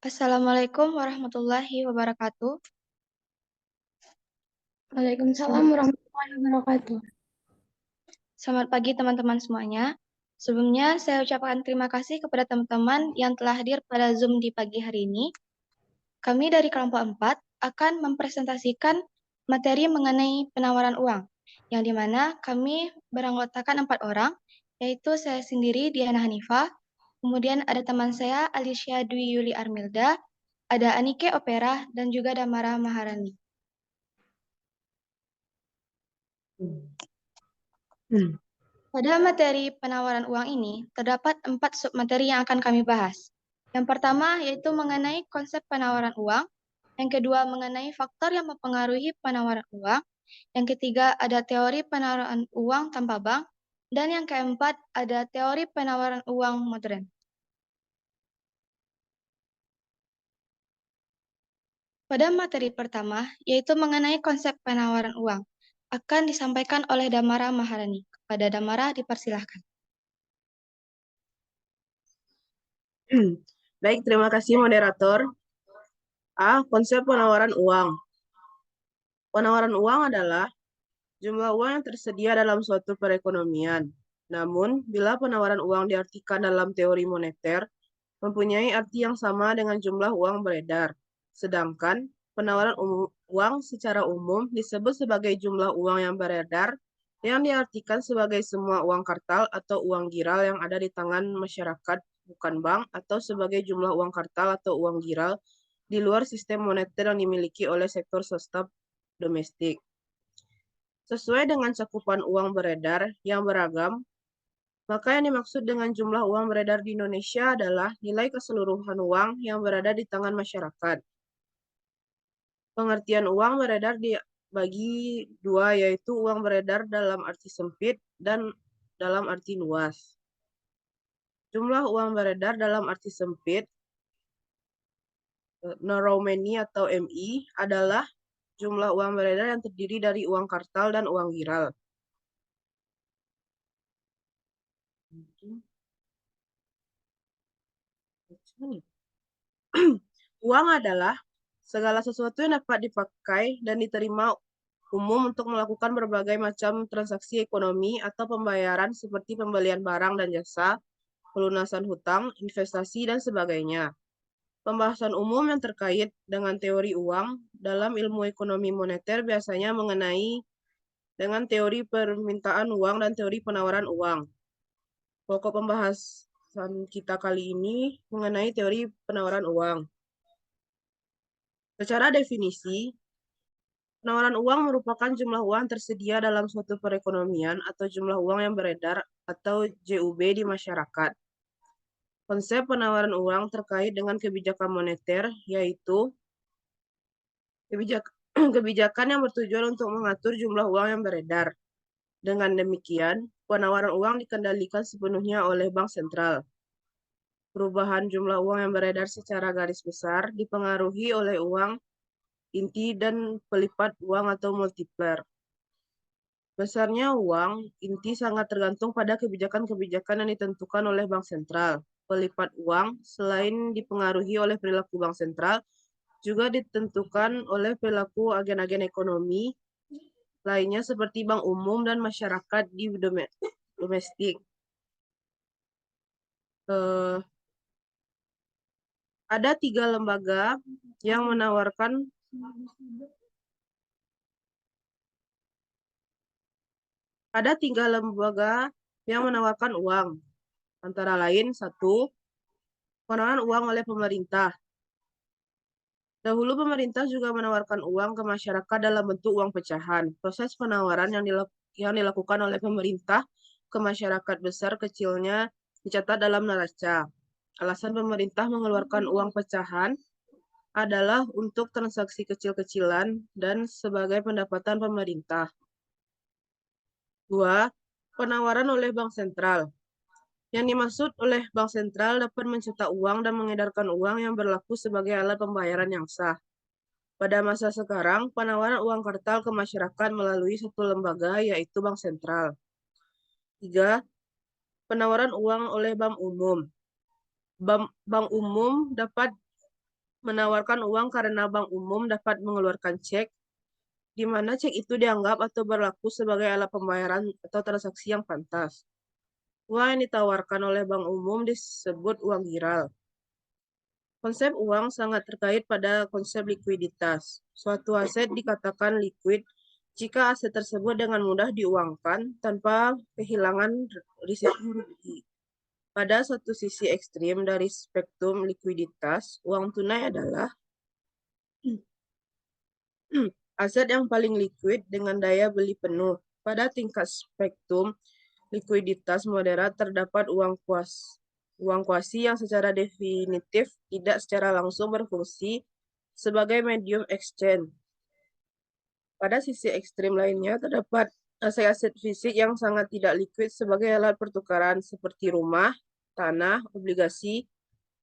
Assalamualaikum warahmatullahi wabarakatuh. Waalaikumsalam Selamat, warahmatullahi wabarakatuh. selamat pagi teman-teman semuanya. Sebelumnya saya ucapkan terima kasih kepada teman-teman yang telah hadir pada Zoom di pagi hari ini. Kami dari kelompok 4 akan mempresentasikan materi mengenai penawaran uang, yang dimana kami beranggotakan 4 orang, yaitu saya sendiri Diana Hanifah, kemudian ada teman saya Alicia Dwi Yuli Armilda, ada Anike Opera, dan juga Damara Maharani. Pada materi penawaran uang ini, terdapat 4 submateri yang akan kami bahas. Yang pertama yaitu mengenai konsep penawaran uang, yang kedua mengenai faktor yang mempengaruhi penawaran uang, yang ketiga ada teori penawaran uang tanpa bank, dan yang keempat ada teori penawaran uang modern. Pada materi pertama, yaitu mengenai konsep penawaran uang, akan disampaikan oleh Damara Maharani. Kepada Damara dipersilahkan. Baik, terima kasih moderator. Konsep penawaran uang. Penawaran uang adalah jumlah uang yang tersedia dalam suatu perekonomian. Namun, bila penawaran uang diartikan dalam teori moneter, mempunyai arti yang sama dengan jumlah uang beredar. Sedangkan, penawaran uang secara umum disebut sebagai jumlah uang yang beredar, yang diartikan sebagai semua uang kartal atau uang giral yang ada di tangan masyarakat, bukan bank, atau sebagai jumlah uang kartal atau uang giral di luar sistem moneter yang dimiliki oleh sektor swasta domestik. Sesuai dengan cakupan uang beredar yang beragam, maka yang dimaksud dengan jumlah uang beredar di Indonesia adalah nilai keseluruhan uang yang berada di tangan masyarakat. Pengertian uang beredar dibagi dua, yaitu uang beredar dalam arti sempit dan dalam arti luas. Jumlah uang beredar dalam arti sempit, narrow money atau MI, adalah jumlah uang beredar yang terdiri dari uang kartal dan uang giral. Uang adalah segala sesuatu yang dapat dipakai dan diterima umum untuk melakukan berbagai macam transaksi ekonomi atau pembayaran seperti pembelian barang dan jasa, pelunasan hutang, investasi, dan sebagainya. Pembahasan umum yang terkait dengan teori uang dalam ilmu ekonomi moneter biasanya mengenai dengan teori permintaan uang dan teori penawaran uang. Pokok pembahasan kita kali ini mengenai teori penawaran uang. Secara definisi, penawaran uang merupakan jumlah uang tersedia dalam suatu perekonomian atau jumlah uang yang beredar atau JUB di masyarakat. Konsep penawaran uang terkait dengan kebijakan moneter yaitu kebijakan yang bertujuan untuk mengatur jumlah uang yang beredar. Dengan demikian, penawaran uang dikendalikan sepenuhnya oleh bank sentral. Perubahan jumlah uang yang beredar secara garis besar dipengaruhi oleh uang inti dan pelipat uang atau multiplier. Besarnya uang inti sangat tergantung pada kebijakan-kebijakan yang ditentukan oleh bank sentral. Pelipat uang selain dipengaruhi oleh perilaku bank sentral, juga ditentukan oleh perilaku agen-agen ekonomi lainnya seperti bank umum dan masyarakat di domestik. Ada tiga lembaga yang menawarkan uang, antara lain satu, penawaran uang oleh pemerintah. Dahulu pemerintah juga menawarkan uang ke masyarakat dalam bentuk uang pecahan. Proses penawaran yang dilakukan oleh pemerintah ke masyarakat besar kecilnya dicatat dalam neraca. Alasan pemerintah mengeluarkan uang pecahan adalah untuk transaksi kecil-kecilan dan sebagai pendapatan pemerintah. 2. Penawaran oleh bank sentral. Yang dimaksud oleh bank sentral dapat mencetak uang dan mengedarkan uang yang berlaku sebagai alat pembayaran yang sah. Pada masa sekarang, penawaran uang kartal ke masyarakat melalui satu lembaga, yaitu bank sentral. 3. Penawaran uang oleh bank umum. Bank umum dapat menawarkan uang karena bank umum dapat mengeluarkan cek, di mana cek itu dianggap atau berlaku sebagai alat pembayaran atau transaksi yang pantas. Uang yang ditawarkan oleh bank umum disebut uang giral. Konsep uang sangat terkait pada konsep likuiditas. Suatu aset dikatakan liquid jika aset tersebut dengan mudah diuangkan tanpa kehilangan risiko rugi. Pada satu sisi ekstrim dari spektrum likuiditas, uang tunai adalah aset yang paling liquid dengan daya beli penuh. Pada tingkat spektrum likuiditas moderat terdapat uang kuasi yang secara definitif tidak secara langsung berfungsi sebagai medium exchange. Pada sisi ekstrim lainnya terdapat aset-aset fisik yang sangat tidak liquid sebagai alat pertukaran seperti rumah, tanah, obligasi,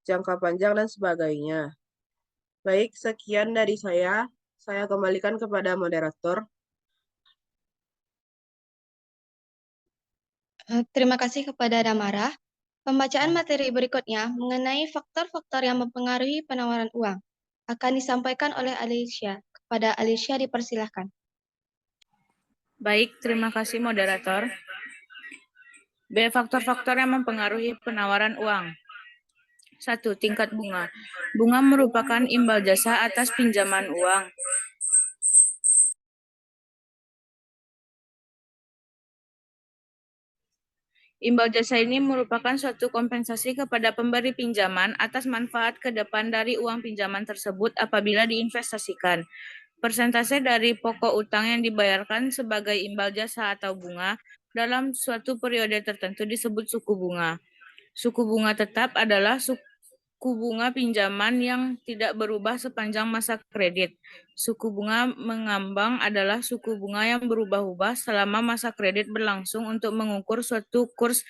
jangka panjang, dan sebagainya. Baik, sekian dari saya. Saya kembalikan kepada moderator. Terima kasih kepada Damara. Pembacaan materi berikutnya mengenai faktor-faktor yang mempengaruhi penawaran uang akan disampaikan oleh Alicia. Kepada Alicia dipersilahkan. Baik, terima kasih moderator. B. Faktor-faktor yang mempengaruhi penawaran uang. 1. Tingkat bunga. Bunga merupakan imbal jasa atas pinjaman uang. Imbal jasa ini merupakan suatu kompensasi kepada pemberi pinjaman atas manfaat ke depan dari uang pinjaman tersebut apabila diinvestasikan. Persentase dari pokok utang yang dibayarkan sebagai imbal jasa atau bunga dalam suatu periode tertentu disebut suku bunga. Suku bunga tetap adalah suku bunga pinjaman yang tidak berubah sepanjang masa kredit. Suku bunga mengambang adalah suku bunga yang berubah-ubah selama masa kredit berlangsung untuk mengukur suatu kurs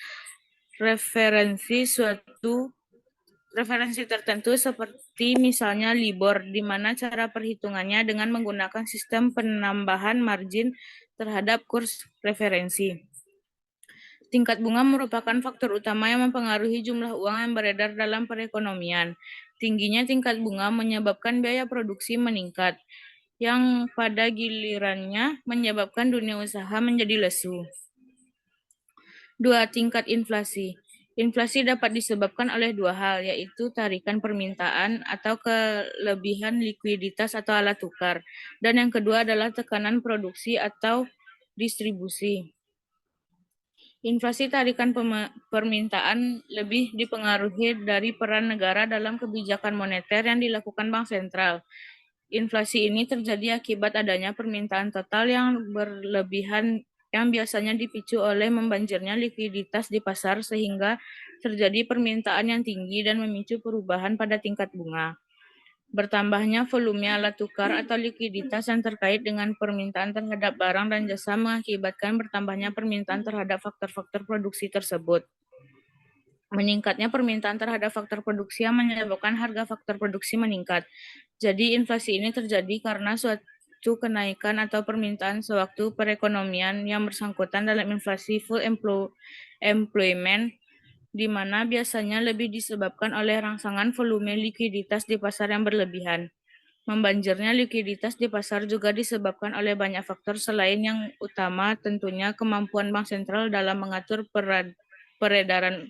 referensi tertentu seperti misalnya LIBOR, di mana cara perhitungannya dengan menggunakan sistem penambahan margin terhadap kurs referensi. Tingkat bunga merupakan faktor utama yang mempengaruhi jumlah uang yang beredar dalam perekonomian. Tingginya tingkat bunga menyebabkan biaya produksi meningkat, yang pada gilirannya menyebabkan dunia usaha menjadi lesu. 2. Tingkat inflasi. Inflasi dapat disebabkan oleh dua hal, yaitu tarikan permintaan atau kelebihan likuiditas atau alat tukar. Dan yang kedua adalah tekanan produksi atau distribusi. Inflasi tarikan permintaan lebih dipengaruhi dari peran negara dalam kebijakan moneter yang dilakukan Bank Sentral. Inflasi ini terjadi akibat adanya permintaan total yang berlebihan yang biasanya dipicu oleh membanjirnya likuiditas di pasar sehingga terjadi permintaan yang tinggi dan memicu perubahan pada tingkat bunga. Bertambahnya volume alat tukar atau likuiditas yang terkait dengan permintaan terhadap barang dan jasa mengakibatkan bertambahnya permintaan terhadap faktor-faktor produksi tersebut. Meningkatnya permintaan terhadap faktor produksi yang menyebabkan harga faktor produksi meningkat. Jadi inflasi ini terjadi karena suatu kenaikan atau permintaan sewaktu perekonomian yang bersangkutan dalam inflasi full employment, di mana biasanya lebih disebabkan oleh rangsangan volume likuiditas di pasar yang berlebihan. Membanjirnya likuiditas di pasar juga disebabkan oleh banyak faktor selain yang utama tentunya kemampuan Bank Sentral dalam mengatur peredaran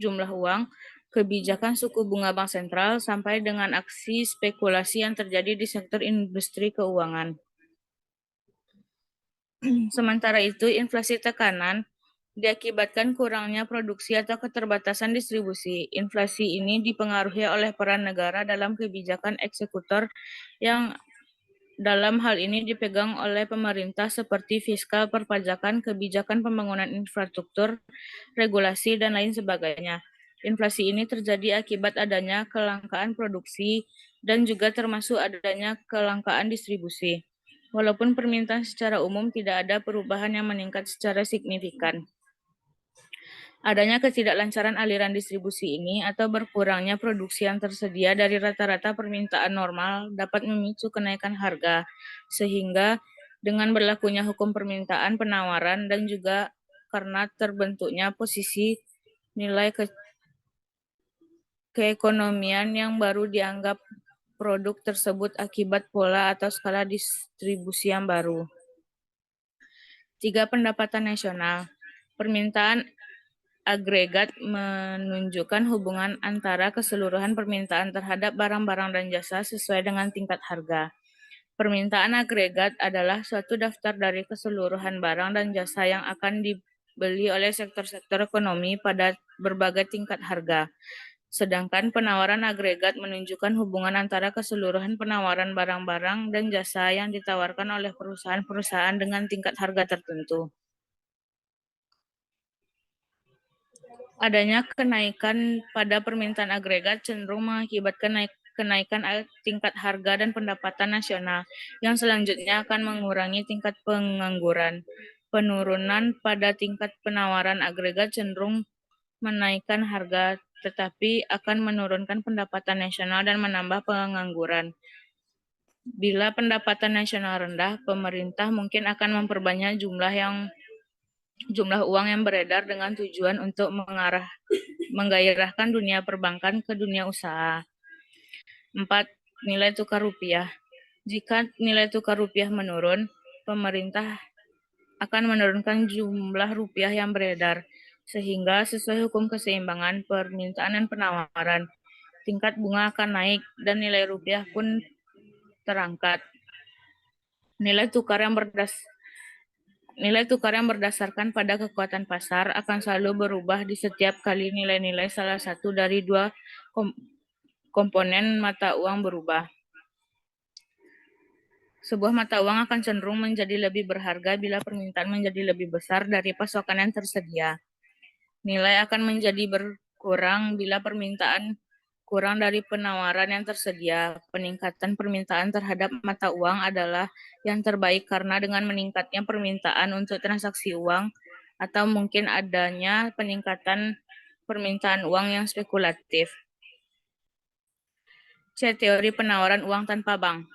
jumlah uang, kebijakan suku bunga Bank Sentral, sampai dengan aksi spekulasi yang terjadi di sektor industri keuangan. Sementara itu, inflasi tekanan diakibatkan kurangnya produksi atau keterbatasan distribusi. Inflasi ini dipengaruhi oleh peran negara dalam kebijakan eksekutor yang dalam hal ini dipegang oleh pemerintah seperti fiskal, perpajakan, kebijakan pembangunan infrastruktur, regulasi, dan lain sebagainya. Inflasi ini terjadi akibat adanya kelangkaan produksi dan juga termasuk adanya kelangkaan distribusi. Walaupun permintaan secara umum tidak ada perubahan yang meningkat secara signifikan. Adanya ketidaklancaran aliran distribusi ini atau berkurangnya produksi yang tersedia dari rata-rata permintaan normal dapat memicu kenaikan harga, sehingga dengan berlakunya hukum permintaan penawaran dan juga karena terbentuknya posisi nilai keekonomian yang baru dianggap produk tersebut akibat pola atau skala distribusi yang baru. 3. Pendapatan nasional. Permintaan agregat menunjukkan hubungan antara keseluruhan permintaan terhadap barang-barang dan jasa sesuai dengan tingkat harga. Permintaan agregat adalah suatu daftar dari keseluruhan barang dan jasa yang akan dibeli oleh sektor-sektor ekonomi pada berbagai tingkat harga. Sedangkan penawaran agregat menunjukkan hubungan antara keseluruhan penawaran barang-barang dan jasa yang ditawarkan oleh perusahaan-perusahaan dengan tingkat harga tertentu. Adanya kenaikan pada permintaan agregat cenderung mengakibatkan kenaikan tingkat harga dan pendapatan nasional, yang selanjutnya akan mengurangi tingkat pengangguran. Penurunan pada tingkat penawaran agregat cenderung menaikkan harga, tetapi akan menurunkan pendapatan nasional dan menambah pengangguran. Bila pendapatan nasional rendah, pemerintah mungkin akan memperbanyak jumlah uang yang beredar dengan tujuan untuk menggairahkan dunia perbankan ke dunia usaha. 4. Nilai tukar rupiah. Jika nilai tukar rupiah menurun, pemerintah akan menurunkan jumlah rupiah yang beredar, sehingga sesuai hukum keseimbangan permintaan dan penawaran, tingkat bunga akan naik dan nilai rupiah pun terangkat. Nilai tukar yang berdasarkan pada kekuatan pasar akan selalu berubah di setiap kali nilai-nilai salah satu dari dua komponen mata uang berubah. Sebuah mata uang akan cenderung menjadi lebih berharga bila permintaan menjadi lebih besar dari pasokan yang tersedia. Nilai akan menjadi berkurang bila permintaan kurang dari penawaran yang tersedia. Peningkatan permintaan terhadap mata uang adalah yang terbaik karena dengan meningkatnya permintaan untuk transaksi uang atau mungkin adanya peningkatan permintaan uang yang spekulatif. C. Teori penawaran uang tanpa bank.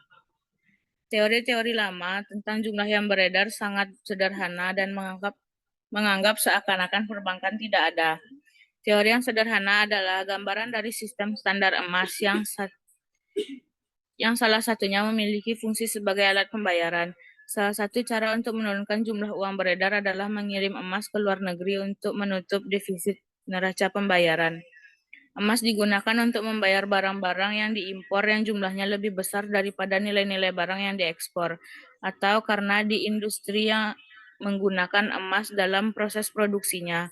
Teori-teori lama tentang jumlah yang beredar sangat sederhana dan menganggap seakan-akan perbankan tidak ada. Teori yang sederhana adalah gambaran dari sistem standar emas yang salah satunya memiliki fungsi sebagai alat pembayaran. Salah satu cara untuk menurunkan jumlah uang beredar adalah mengirim emas ke luar negeri untuk menutup defisit neraca pembayaran. Emas digunakan untuk membayar barang-barang yang diimpor yang jumlahnya lebih besar daripada nilai-nilai barang yang diekspor, atau karena di industri yang menggunakan emas dalam proses produksinya.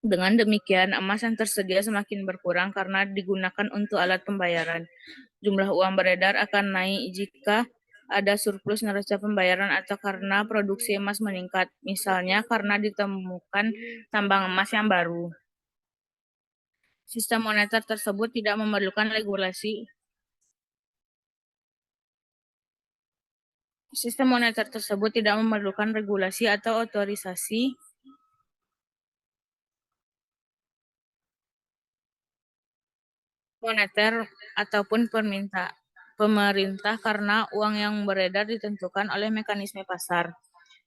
Dengan demikian, emas yang tersedia semakin berkurang karena digunakan untuk alat pembayaran. Jumlah uang beredar akan naik jika ada surplus neraca pembayaran atau karena produksi emas meningkat, misalnya karena ditemukan tambang emas yang baru. Sistem moneter tersebut tidak memerlukan regulasi. Sistem moneter tersebut tidak memerlukan regulasi atau otorisasi moneter ataupun pemerintah karena uang yang beredar ditentukan oleh mekanisme pasar.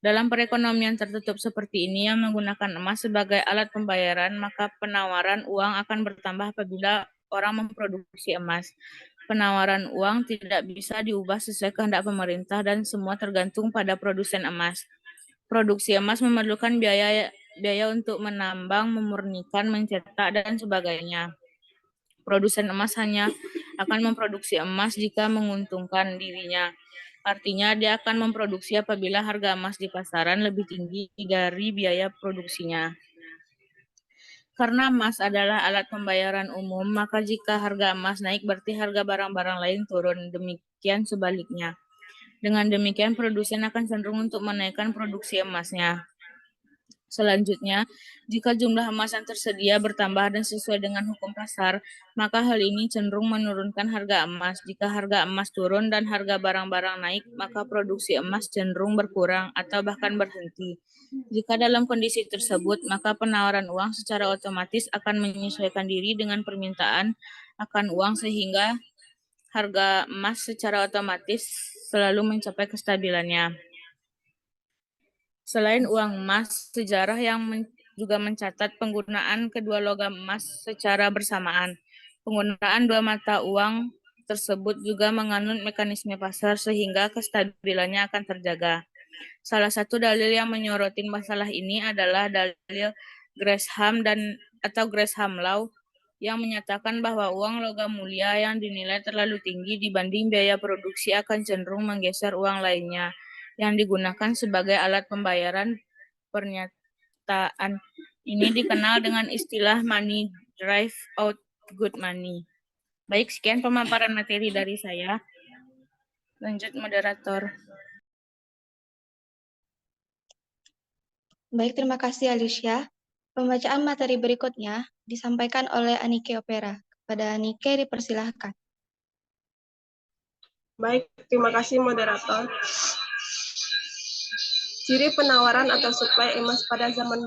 Dalam perekonomian tertutup seperti ini yang menggunakan emas sebagai alat pembayaran, maka penawaran uang akan bertambah apabila orang memproduksi emas. Penawaran uang tidak bisa diubah sesuai kehendak pemerintah dan semua tergantung pada produsen emas. Produksi emas memerlukan biaya untuk menambang, memurnikan, mencetak, dan sebagainya. Produsen emas hanya akan memproduksi emas jika menguntungkan dirinya. Artinya dia akan memproduksi apabila harga emas di pasaran lebih tinggi dari biaya produksinya. Karena emas adalah alat pembayaran umum, maka jika harga emas naik berarti harga barang-barang lain turun. Demikian sebaliknya. Dengan demikian produsen akan cenderung untuk menaikkan produksi emasnya. Selanjutnya, jika jumlah emas yang tersedia bertambah dan sesuai dengan hukum pasar, maka hal ini cenderung menurunkan harga emas. Jika harga emas turun dan harga barang-barang naik, maka produksi emas cenderung berkurang atau bahkan berhenti. Jika dalam kondisi tersebut, maka penawaran uang secara otomatis akan menyesuaikan diri dengan permintaan akan uang sehingga harga emas secara otomatis selalu mencapai kestabilannya. Selain uang emas, sejarah yang juga mencatat penggunaan kedua logam emas secara bersamaan. Penggunaan dua mata uang tersebut juga menganut mekanisme pasar sehingga kestabilannya akan terjaga. Salah satu dalil yang menyorotin masalah ini adalah dalil Gresham atau Gresham Law yang menyatakan bahwa uang logam mulia yang dinilai terlalu tinggi dibanding biaya produksi akan cenderung menggeser uang lainnya yang digunakan sebagai alat pembayaran. Pernyataan ini dikenal dengan istilah money drive out good money. Baik, sekian pemaparan materi dari saya. Lanjut, moderator. Baik, terima kasih Alicia. Pembacaan materi berikutnya disampaikan oleh Anike Opera. Kepada Anike dipersilahkan. Baik, terima kasih moderator. Ciri penawaran atau suplai emas pada zaman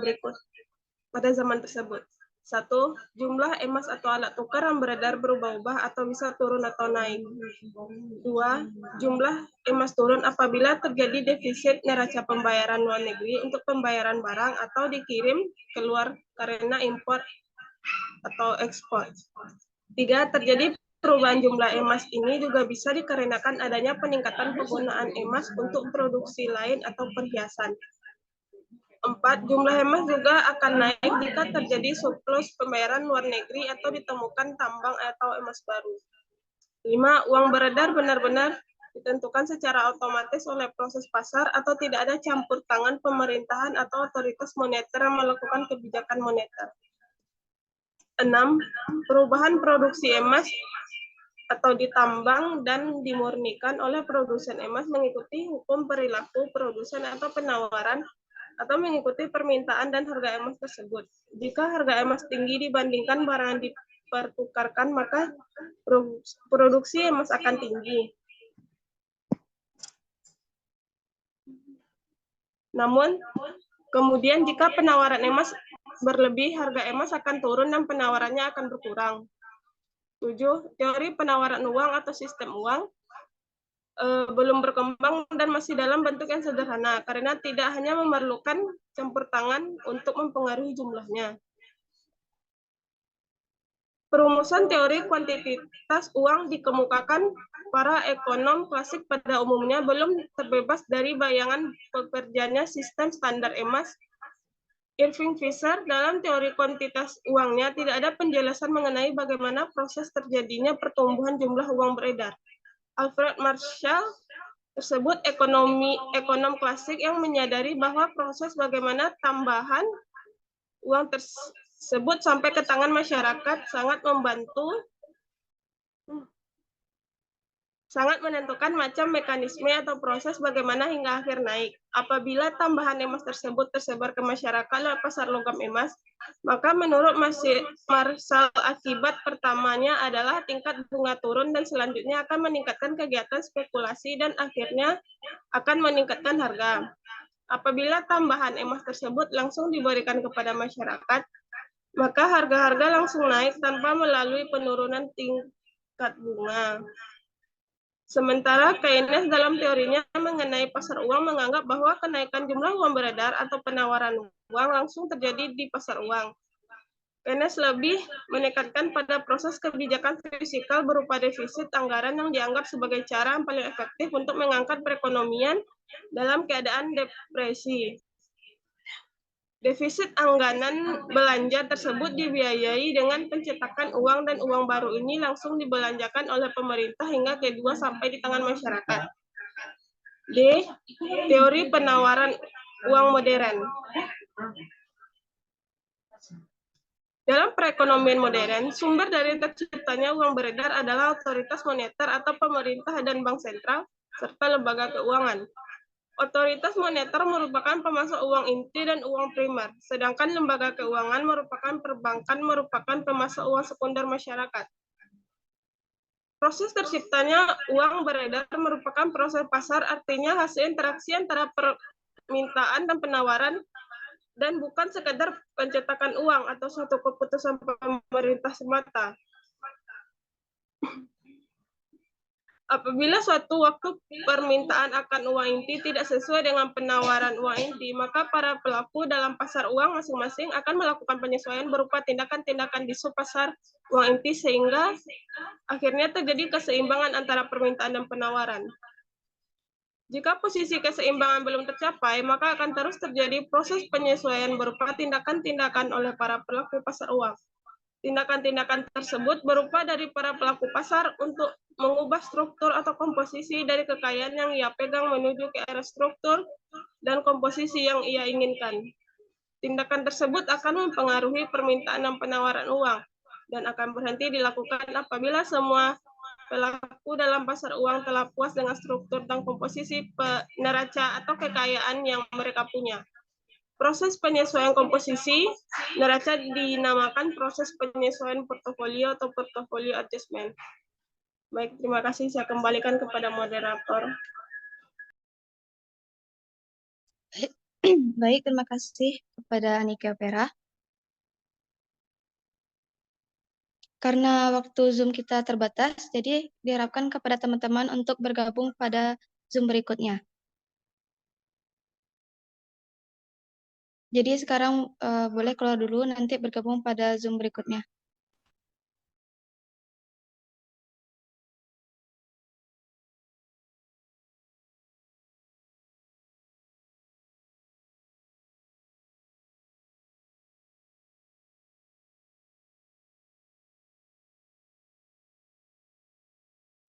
tersebut. 1. Jumlah emas atau alat tukar yang beredar berubah-ubah atau bisa turun atau naik. 2. Jumlah emas turun apabila terjadi defisit neraca pembayaran luar negeri untuk pembayaran barang atau dikirim keluar karena impor atau ekspor. 3. Terjadi perubahan jumlah emas ini juga bisa dikarenakan adanya peningkatan penggunaan emas untuk produksi lain atau perhiasan. 4. Jumlah emas juga akan naik jika terjadi surplus pembayaran luar negeri atau ditemukan tambang atau emas baru. 5. Uang beredar benar-benar ditentukan secara otomatis oleh proses pasar atau tidak ada campur tangan pemerintahan atau otoritas moneter yang melakukan kebijakan moneter. 6. Perubahan produksi emas atau ditambang dan dimurnikan oleh produsen emas mengikuti hukum perilaku produsen atau penawaran atau mengikuti permintaan dan harga emas tersebut. Jika harga emas tinggi dibandingkan barang yang dipertukarkan, maka produksi emas akan tinggi. Namun, kemudian jika penawaran emas berlebih, harga emas akan turun dan penawarannya akan berkurang. 7. Teori penawaran uang atau sistem uang belum berkembang dan masih dalam bentuk yang sederhana, karena tidak hanya memerlukan campur tangan untuk mempengaruhi jumlahnya. Perumusan teori kuantitas uang dikemukakan para ekonom klasik pada umumnya belum terbebas dari bayangan pekerjaannya sistem standar emas. Irving Fisher, dalam teori kuantitas uangnya tidak ada penjelasan mengenai bagaimana proses terjadinya pertumbuhan jumlah uang beredar. Alfred Marshall tersebut ekonom klasik yang menyadari bahwa proses bagaimana tambahan uang tersebut sampai ke tangan masyarakat sangat menentukan macam mekanisme atau proses bagaimana hingga akhir naik. Apabila tambahan emas tersebut tersebar ke masyarakat lewat pasar logam emas, maka menurut Marshall akibat pertamanya adalah tingkat bunga turun dan selanjutnya akan meningkatkan kegiatan spekulasi dan akhirnya akan meningkatkan harga. Apabila tambahan emas tersebut langsung diberikan kepada masyarakat, maka harga-harga langsung naik tanpa melalui penurunan tingkat bunga. Sementara Keynes dalam teorinya mengenai pasar uang menganggap bahwa kenaikan jumlah uang beredar atau penawaran uang langsung terjadi di pasar uang. Keynes lebih menekankan pada proses kebijakan fiskal berupa defisit anggaran yang dianggap sebagai cara yang paling efektif untuk mengangkat perekonomian dalam keadaan depresi. Defisit anggaran belanja tersebut dibiayai dengan pencetakan uang dan uang baru ini langsung dibelanjakan oleh pemerintah hingga kedua sampai di tangan masyarakat. D. Teori penawaran uang modern. Dalam perekonomian modern, sumber dari terciptanya uang beredar adalah otoritas moneter atau pemerintah dan bank sentral, serta lembaga keuangan. Otoritas moneter merupakan pemasok uang inti dan uang primer, sedangkan lembaga keuangan merupakan perbankan merupakan pemasok uang sekunder masyarakat. Proses terciptanya uang beredar merupakan proses pasar, artinya hasil interaksi antara permintaan dan penawaran, dan bukan sekadar pencetakan uang atau suatu keputusan pemerintah semata. Apabila suatu waktu permintaan akan uang inti tidak sesuai dengan penawaran uang inti, maka para pelaku dalam pasar uang masing-masing akan melakukan penyesuaian berupa tindakan-tindakan di subpasar uang inti sehingga akhirnya terjadi keseimbangan antara permintaan dan penawaran. Jika posisi keseimbangan belum tercapai, maka akan terus terjadi proses penyesuaian berupa tindakan-tindakan oleh para pelaku pasar uang. Tindakan-tindakan tersebut berupa dari para pelaku pasar untuk mengubah struktur atau komposisi dari kekayaan yang ia pegang menuju ke arah struktur dan komposisi yang ia inginkan. Tindakan tersebut akan mempengaruhi permintaan dan penawaran uang dan akan berhenti dilakukan apabila semua pelaku dalam pasar uang telah puas dengan struktur dan komposisi neraca atau kekayaan yang mereka punya. Proses penyesuaian komposisi neraca dinamakan proses penyesuaian portofolio atau portfolio adjustment. Baik, terima kasih. Saya kembalikan kepada moderator. Baik, terima kasih kepada Anike Opera. Karena waktu Zoom kita terbatas, jadi diharapkan kepada teman-teman untuk bergabung pada Zoom berikutnya. Jadi sekarang boleh keluar dulu, nanti bergabung pada Zoom berikutnya.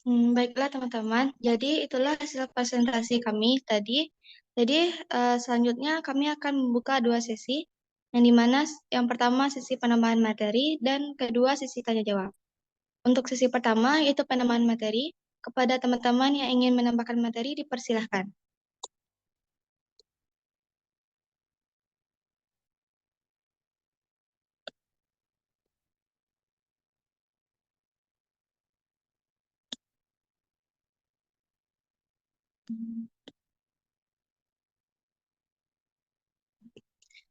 Baiklah teman-teman, jadi itulah hasil presentasi kami tadi. Jadi selanjutnya kami akan membuka dua sesi, yang dimana yang pertama sesi penambahan materi dan kedua sesi tanya jawab. Untuk sesi pertama yaitu penambahan materi, kepada teman-teman yang ingin menambahkan materi dipersilahkan.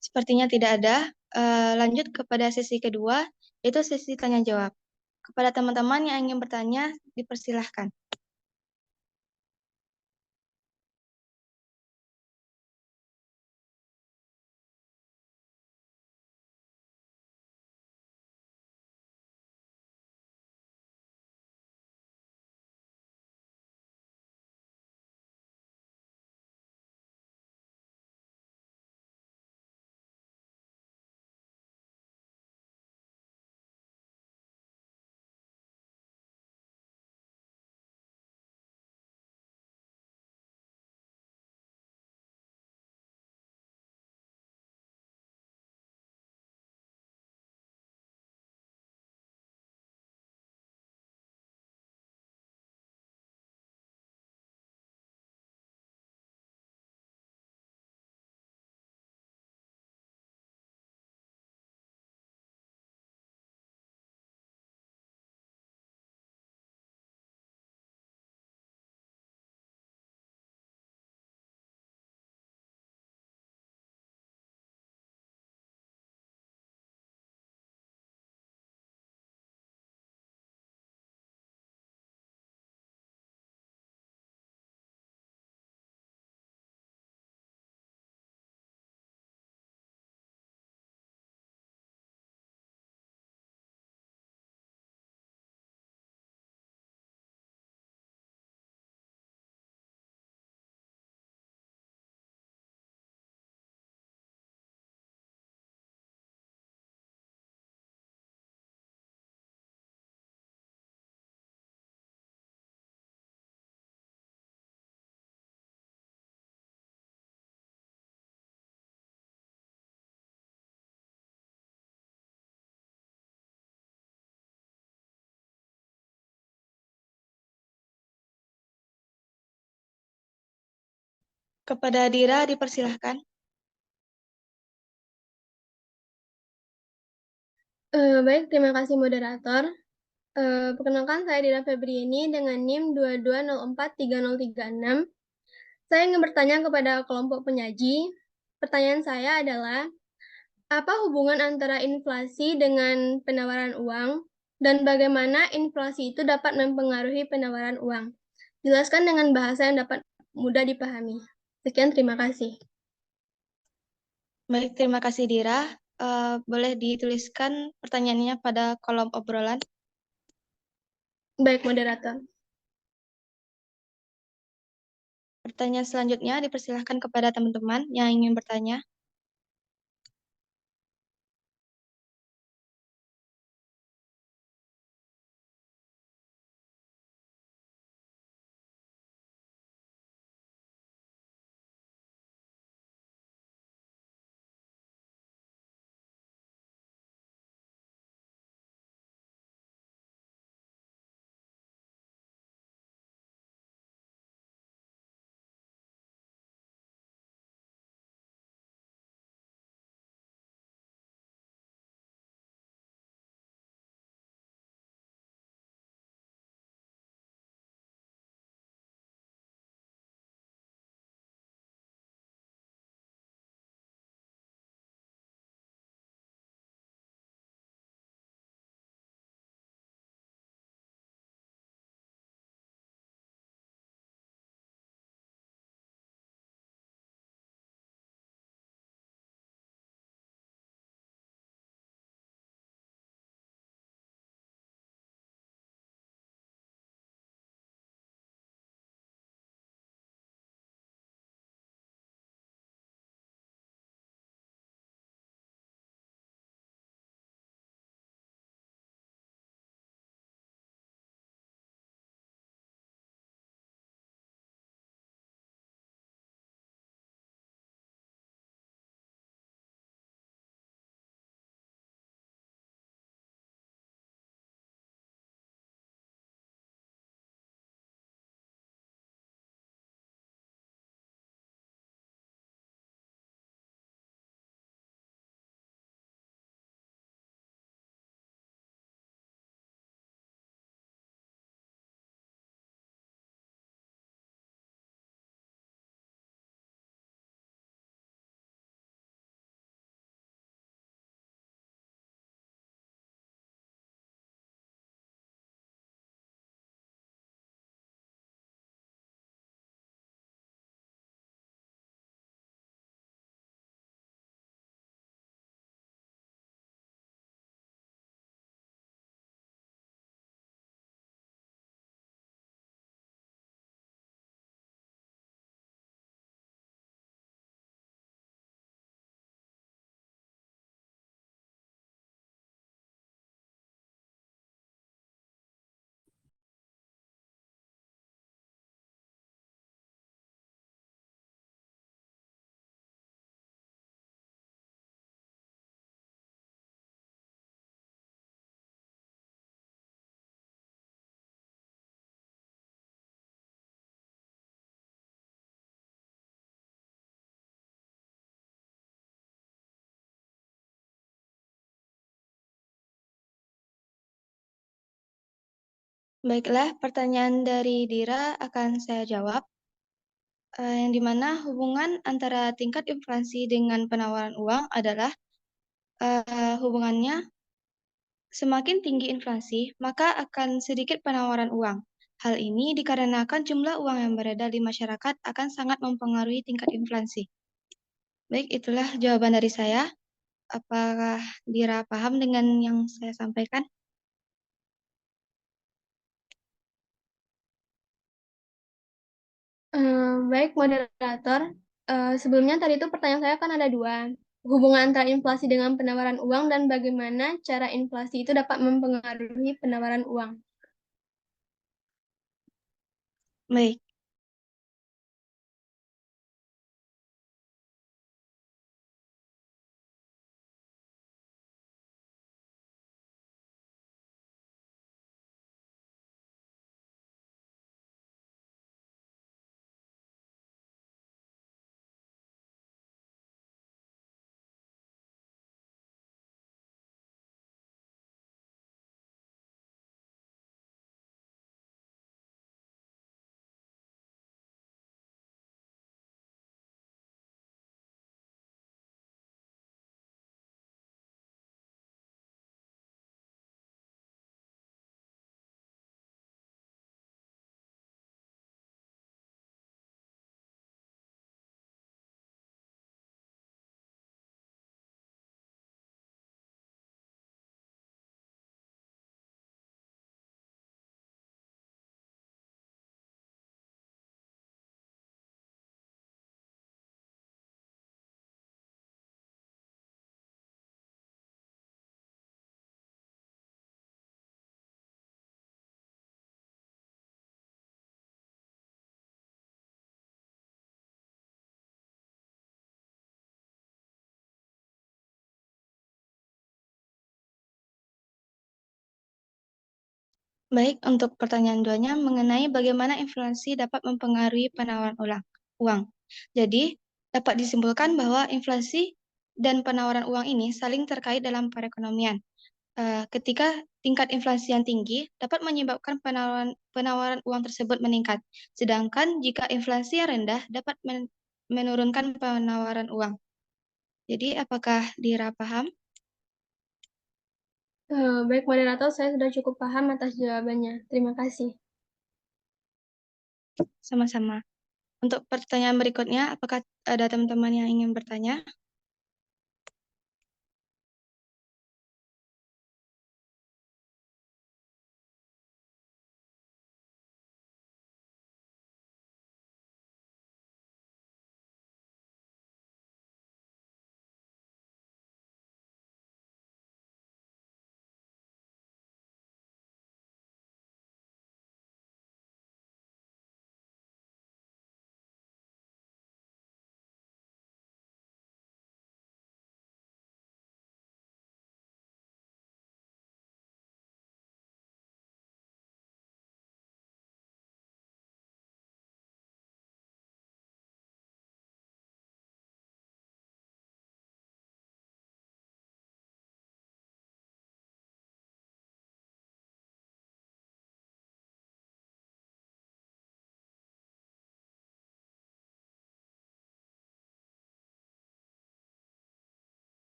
Sepertinya tidak ada. Lanjut kepada sesi kedua, yaitu sesi tanya jawab. Kepada teman-teman yang ingin bertanya, dipersilahkan. Kepada Dira, dipersilahkan. Baik, terima kasih moderator. Perkenalkan saya Dira Febriani dengan NIM 22043036. Saya ingin bertanya kepada kelompok penyaji. Pertanyaan saya adalah, apa hubungan antara inflasi dengan penawaran uang dan bagaimana inflasi itu dapat mempengaruhi penawaran uang? Jelaskan dengan bahasa yang dapat mudah dipahami. Sekian, terima kasih. Baik, terima kasih Dira. Boleh dituliskan pertanyaannya pada kolom obrolan. Baik, moderator. Pertanyaan selanjutnya dipersilahkan kepada teman-teman yang ingin bertanya. Baiklah, pertanyaan dari Dira akan saya jawab. Yang dimana hubungan antara tingkat inflasi dengan penawaran uang adalah hubungannya semakin tinggi inflasi, maka akan sedikit penawaran uang. Hal ini dikarenakan jumlah uang yang beredar di masyarakat akan sangat mempengaruhi tingkat inflasi. Baik, itulah jawaban dari saya. Apakah Dira paham dengan yang saya sampaikan? Baik, moderator. Sebelumnya tadi itu pertanyaan saya kan ada dua. Hubungan antara inflasi dengan penawaran uang dan bagaimana cara inflasi itu dapat mempengaruhi penawaran uang. Baik, Baik, untuk pertanyaan duanya mengenai bagaimana inflasi dapat mempengaruhi penawaran uang. Jadi, dapat disimpulkan bahwa inflasi dan penawaran uang ini saling terkait dalam perekonomian. Ketika tingkat inflasi yang tinggi dapat menyebabkan penawaran uang tersebut meningkat. Sedangkan jika inflasi yang rendah dapat menurunkan penawaran uang. Jadi, apakah Dira paham? Baik, moderator, saya sudah cukup paham atas jawabannya. Terima kasih. Sama-sama. Untuk pertanyaan berikutnya, apakah ada teman-teman yang ingin bertanya?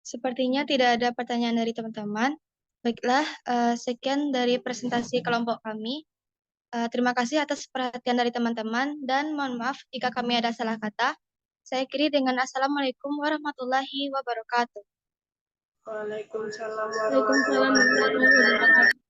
Sepertinya tidak ada pertanyaan dari teman-teman. Baiklah, sekian dari presentasi kelompok kami. Terima kasih atas perhatian dari teman-teman dan mohon maaf jika kami ada salah kata. Saya akhiri dengan Assalamualaikum warahmatullahi wabarakatuh. Waalaikumsalam Waalaikumsalam warahmatullahi warahmatullahi wabarakatuh.